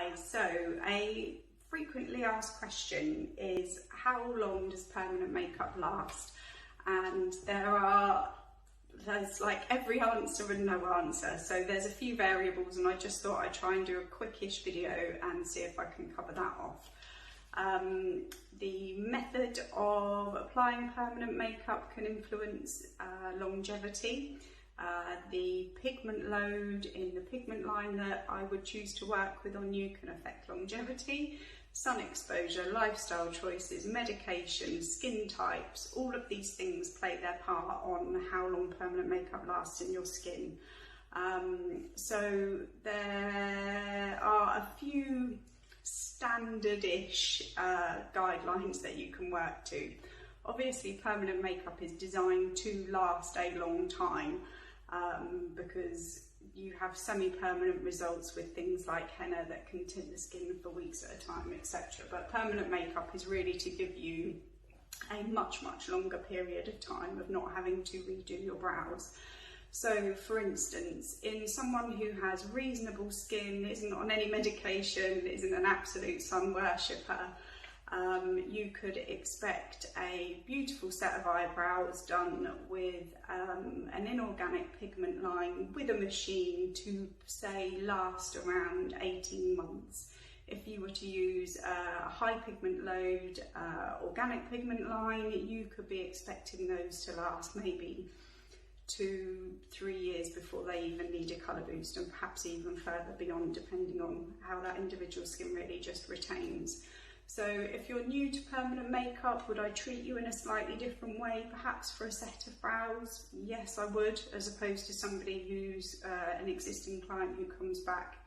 Hi, so a frequently asked question is how long does permanent makeup last? And there's like every answer and no answer. So there's a few variables and I just thought I'd try and do a quickish video and see if I can cover that off. The method of applying permanent makeup can influence longevity. The pigment load in the pigment line that I would choose to work with on you can affect longevity. Sun exposure, lifestyle choices, medication, skin types, all of these things play their part on how long permanent makeup lasts in your skin. So there are a few standard-ish guidelines that you can work to. Obviously permanent makeup is designed to last a long time because you have semi-permanent results with things like henna that can tint the skin for weeks at a time, etc. But permanent makeup is really to give you a much longer period of time of not having to redo your brows. So for instance, in someone who has reasonable skin, isn't on any medication, isn't an absolute sun worshipper, you could expect a beautiful set of eyebrows done with an inorganic pigment line with a machine to say last around 18 months. If you were to use a high pigment load organic pigment line, you could be expecting those to last maybe 2-3 years before they even need a colour boost, and perhaps even further beyond, depending on how that individual skin really just retains. So if you're new to permanent makeup, would I treat you in a slightly different way, perhaps for a set of brows? Yes, I would, as opposed to somebody who's an existing client who comes back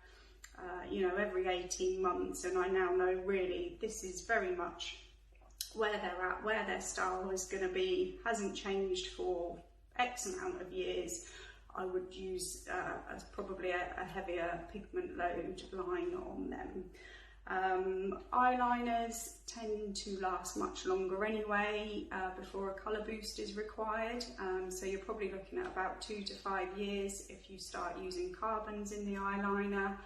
every 18 months, and I now know really this is very much where they're at, where their style is going to be, hasn't changed for X amount of years. I would use probably a heavier pigment load line on them. Eyeliners tend to last much longer anyway before a colour boost is required, so you're probably looking at about 2 to 5 years. If you start using carbons in the eyeliner,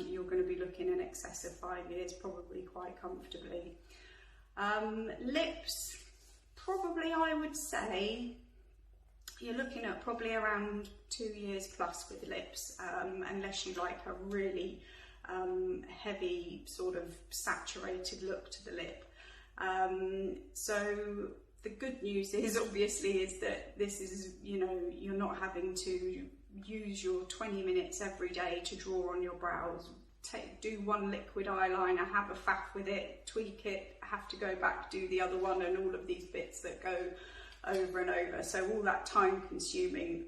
you're going to be looking in excess of 5 years, probably quite comfortably. Lips, probably I would say you're looking at probably around 2 years plus with lips, unless you like a really heavy sort of saturated look to the lip. So the good news is obviously that this is, you're not having to use your 20 minutes every day to draw on your brows. Do one liquid eyeliner, have a faff with it, tweak it, have to go back, do the other one, and all of these bits that go over and over. So all that time consuming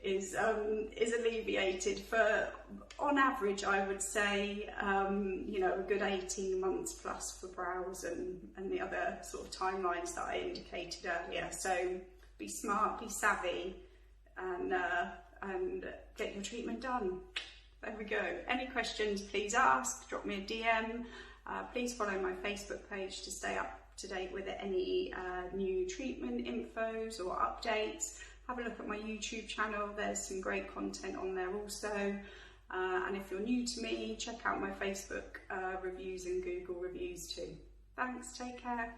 is alleviated for, on average, I would say, a good 18 months plus for brows and the other sort of timelines that I indicated earlier. So be smart, be savvy, and get your treatment done. There we go. Any questions, please ask, drop me a DM. Please follow my Facebook page to stay up to date with any new treatment infos or updates. Have a look at my YouTube channel, there's some great content on there also. And if you're new to me, check out my Facebook reviews and Google reviews too. Thanks, take care.